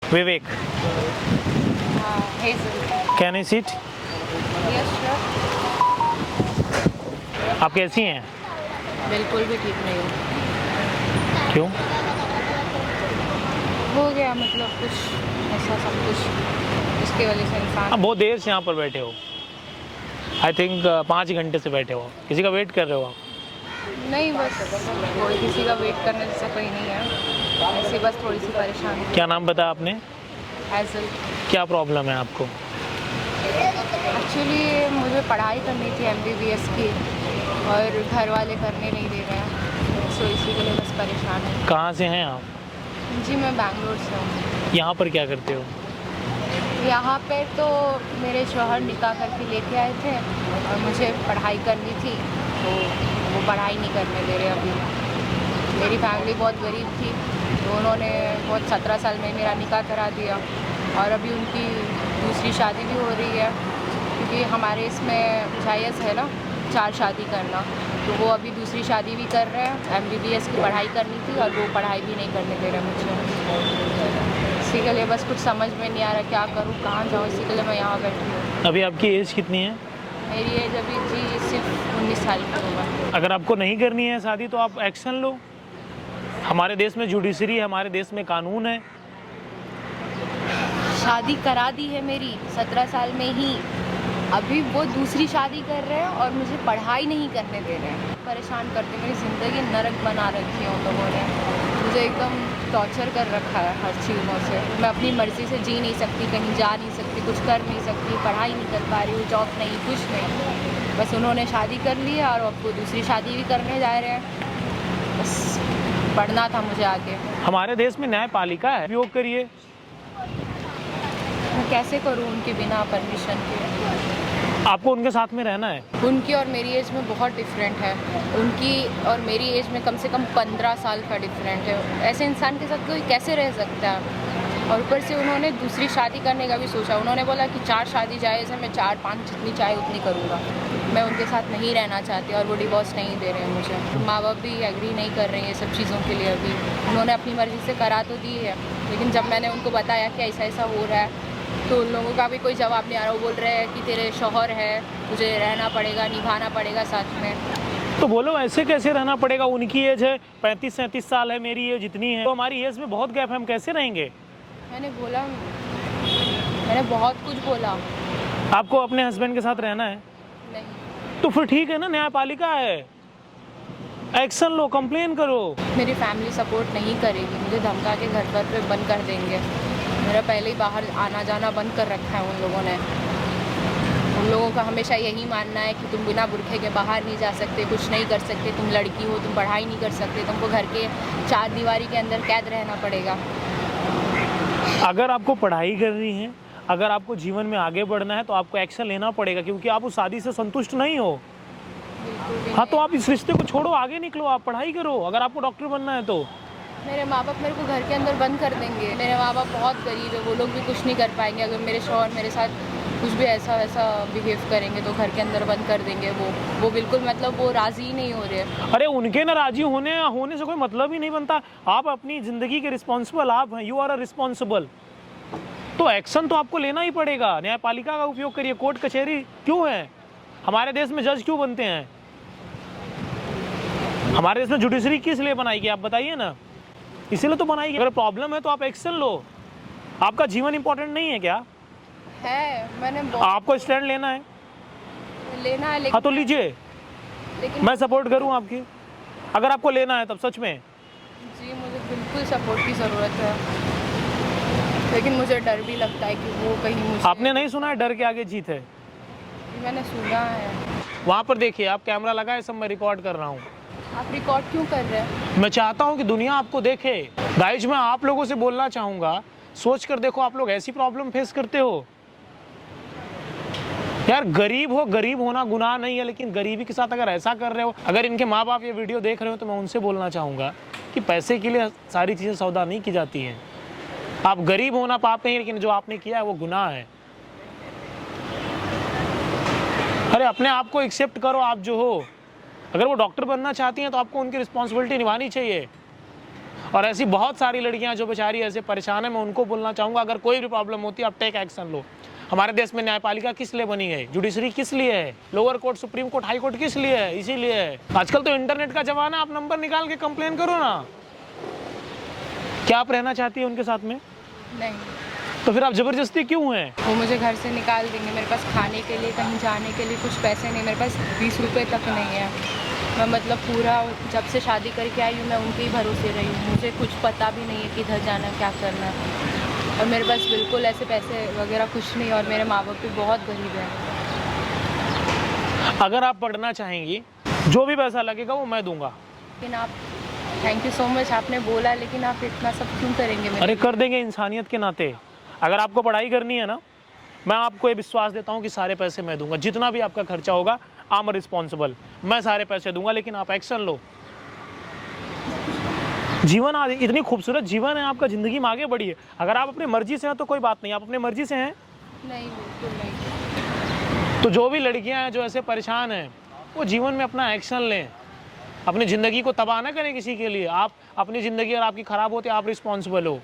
Vivek, hazel. Can I seat? Yes sure. आप कैसी हैं? बिल्कुल भी ठीक नहीं हूँ। क्यों? हो गया मतलब कुछ ऐसा सब कुछ जिसकी वजह से इंसान। आप बहुत देर से यहाँ पर बैठे हो। आई थिंक 5 घंटे से बैठे हो। किसी का वेट कर रहे हो आप? नहीं, बस कोई किसी का वेट करने जैसा कोई नहीं है, ऐसे बस थोड़ी सी परेशान हूँ। क्या नाम बताया आपने? हेजल। क्या प्रॉब्लम है आपको? एक्चुअली मुझे पढ़ाई करनी थी MBBS की और घर वाले करने नहीं दे रहे हैं, सो इसी के लिए बस परेशान हूँ। कहाँ से हैं आप? जी मैं बैंगलोर से हूँ। यहाँ पर क्या करते हो? यहाँ पे तो मेरे शौहर निकाह करके लेके आए थे और मुझे पढ़ाई करनी थी, तो वो पढ़ाई नहीं करने दे रहे अभी। मेरी फैमिली बहुत गरीब थी, तो उन्होंने बहुत 17 साल में मेरा निकाह करा दिया और अभी उनकी दूसरी शादी भी हो रही है, क्योंकि हमारे इसमें जायज़ है ना 4 शादी करना, तो वो अभी दूसरी शादी भी कर रहे हैं। MBBS की पढ़ाई करनी थी और वो पढ़ाई भी नहीं करने दे रहे मुझे। इसी के लिए बस कुछ समझ में नहीं आ रहा क्या करूँ, कहाँ जाऊँ, इसी के लिए मैं यहाँ बैठी हूँ। अभी आपकी एज कितनी है? मेरी एज अभी जी सिर्फ 19 साल की होगा। अगर आपको नहीं करनी है शादी तो आप एक्शन लो। हमारे देश में जुडिशरी है, हमारे देश में कानून है। शादी करा दी है मेरी 17 साल में ही, अभी वो दूसरी शादी कर रहे हैं और मुझे पढ़ाई नहीं करने दे रहे हैं। परेशान करते, मेरी ज़िंदगी नरक बना रखी है उन लोगों ने। मुझे एकदम टॉर्चर कर रखा है हर चीज़ों से। मैं अपनी मर्ज़ी से जी नहीं सकती, कहीं जा नहीं सकती, कुछ कर नहीं सकती, पढ़ाई नहीं कर पा रही हूँ, जॉब नहीं, कुछ नहीं। बस उन्होंने शादी कर ली है और अब वो दूसरी शादी भी करने जा रहे हैं। बस पढ़ना था मुझे आगे। हमारे देश में न्यायपालिका है, उपयोग करिए। मैं कैसे करूँ उनके बिना परमिशन के? आपको उनके साथ में रहना है। उनकी और मेरी एज में बहुत डिफरेंट है। उनकी और मेरी एज में कम से कम 15 साल का डिफरेंट है। ऐसे इंसान के साथ कोई कैसे रह सकता है? और ऊपर से उन्होंने दूसरी शादी करने का भी सोचा। उन्होंने बोला कि 4 शादी जायज़ है, मैं 4-5 जितनी चाहे उतनी करूँगा। मैं उनके साथ नहीं रहना चाहती और वो डिवोर्स नहीं दे रहे हैं मुझे। माँ बाप भी एग्री नहीं कर रहे हैं ये सब चीज़ों के लिए अभी। उन्होंने अपनी मर्ज़ी से करा तो दी है, लेकिन जब मैंने उनको बताया कि ऐसा ऐसा हो रहा है, तो उन लोगों का भी कोई जवाब नहीं आ रहा। वो बोल रहे हैं कि तेरे शौहर है, तुझे रहना पड़ेगा, निभाना पड़ेगा साथ में। तो बोलो ऐसे कैसे रहना पड़ेगा? उनकी एज है 35-37 साल है, मेरी एज जितनी है, तो हमारी एज में बहुत गैप है, हम कैसे रहेंगे? मैंने बोला, मैंने बहुत कुछ बोला। आपको अपने हस्बैंड के साथ रहना है नहीं। तो फिर ठीक है ना, न्यायपालिका है, एक्शन लो, कंप्लेन करो। मेरी फैमिली सपोर्ट नहीं करेगी, मुझे धमका के घर पर पे बंद कर देंगे। मेरा पहले ही बाहर आना जाना बंद कर रखा है उन लोगों ने। उन लोगों का हमेशा यही मानना है कि तुम बिना बुरखे के बाहर नहीं जा सकते, कुछ नहीं कर सकते, तुम लड़की हो, तुम पढ़ाई नहीं कर सकते, तुमको घर के 4 दीवारी के अंदर कैद रहना पड़ेगा। अगर आपको पढ़ाई करनी है, अगर आपको जीवन में आगे बढ़ना है तो आपको एक्शन लेना पड़ेगा, क्योंकि आप उस शादी से संतुष्ट नहीं हो। हाँ, तो आप इस रिश्ते को छोड़ो, आगे निकलो, आप पढ़ाई करो। अगर आपको डॉक्टर बनना है तो मेरे माँ बाप मेरे को घर के अंदर बंद कर देंगे। मेरे माँ बाप बहुत गरीब है, वो लोग भी कुछ नहीं कर पाएंगे। अगर मेरे शौहर मेरे साथ कुछ भी ऐसा वैसा बिहेव करेंगे तो घर के अंदर बंद कर देंगे। वो बिल्कुल मतलब वो राज़ी ही नहीं हो रहे। अरे उनके ना राजी होने से कोई मतलब ही नहीं बनता। आप अपनी ज़िंदगी के रिस्पॉन्सिबल आप हैं, यू आर अ रिस्पॉन्सिबल। तो एक्शन तो आपको लेना ही पड़ेगा। न्यायपालिका का उपयोग करिए। कोर्ट कचहरी क्यों है? हमारे देश में जज क्यों बनते हैं? हमारे देश में जुडिशरी किस लिए बनाई गई, आप बताइए ना। इसीलिए तो बनाई गई। अगर प्रॉब्लम है तो आप एक्शन लो। आपका जीवन इंपॉर्टेंट नहीं है क्या? है, मैंने आपको स्टैंड लेना है, लेना है, हाँ तो लीजिए, लेकिन मैं सपोर्ट करूं आपकी। अगर आपको लेना है तब सच में। जी मुझे बिल्कुल सपोर्ट की ज़रूरत है, लेकिन मुझे डर भी लगता है कि वो कहीं मुझे। आपने नहीं सुना है डर के आगे जीत है? मैंने सुना है। वहाँ पर देखिए, आप कैमरा लगाए, सब मैं रिकॉर्ड कर रहा हूँ। आप रिकॉर्ड क्यों कर रहे हैं? मैं चाहता हूँ कि दुनिया आपको देखे। गाइज, मैं आप लोगों से बोलना चाहूँगा, सोच कर देखो, आप लोग ऐसी प्रॉब्लम फेस करते हो। यार गरीब हो, गरीब होना गुनाह नहीं है, लेकिन गरीबी के साथ अगर ऐसा कर रहे हो, अगर इनके माँ बाप ये वीडियो देख रहे हो तो मैं उनसे बोलना चाहूँगा कि पैसे के लिए सारी चीज़ें सौदा नहीं की जाती हैं। आप गरीब होना पाप नहीं, लेकिन जो आपने किया है वो गुनाह है। अरे अपने आप को एक्सेप्ट करो, आप जो हो। अगर वो डॉक्टर बनना चाहती हैं तो आपको उनकी रिस्पॉन्सिबिलिटी निभानी चाहिए। और ऐसी बहुत सारी लड़कियां जो बेचारी ऐसे परेशान है, मैं उनको बोलना चाहूँगा अगर कोई भी प्रॉब्लम होती है आप टेक एक्शन लो। हमारे देश में न्यायपालिका किस लिए बनी है, जुडिशरी किस लिए है, lower court, supreme court, high court किस लिए है, इसीलिए है। आजकल तो इंटरनेट का जमाना, आप नंबर निकाल के कंप्लेन करो ना। क्या आप रहना चाहती है उनके साथ में? नहीं, तो फिर आप जबरदस्ती क्यों हैं? वो मुझे घर से निकाल देंगे। मेरे पास खाने के लिए, कहीं जाने के लिए कुछ पैसे नहीं, मेरे पास 20 रुपये तक नहीं है। मैं मतलब पूरा जब से शादी करके आई हूँ मैं उनके ही भरोसे रही हूँ। मुझे कुछ पता भी नहीं है किधर जाना, क्या करना, और मेरे पास बिल्कुल ऐसे पैसे वगैरह कुछ नहीं, और मेरे माँ बाप भी बहुत गरीब हैं। अगर आप पढ़ना चाहेंगी, जो भी पैसा लगेगा वो मैं दूंगा। लेकिन आप, थैंक यू सो मच, आपने बोला, लेकिन आप इतना सब क्यों करेंगे मेरे? अरे कर देंगे इंसानियत के नाते। अगर आपको पढ़ाई करनी है ना, मैं आपको ये विश्वास देता हूँ कि सारे पैसे मैं दूंगा, जितना भी आपका खर्चा होगा आई एम रिस्पॉन्सिबल, मैं सारे पैसे दूंगा, लेकिन आप एक्शन लो। जीवन आज इतनी खूबसूरत जीवन है आपका, जिंदगी में आगे बढ़िए। अगर आप अपनी मर्जी से हैं तो कोई बात नहीं, आप अपनी मर्जी से हैं नहीं, बिल्कुल नहीं। तो जो भी लड़कियां हैं जो ऐसे परेशान हैं वो जीवन में अपना एक्शन लें, अपनी ज़िंदगी को तबाह ना करें किसी के लिए। आप अपनी ज़िंदगी अगर आपकी ख़राब होती है आप रिस्पॉन्सिबल हो।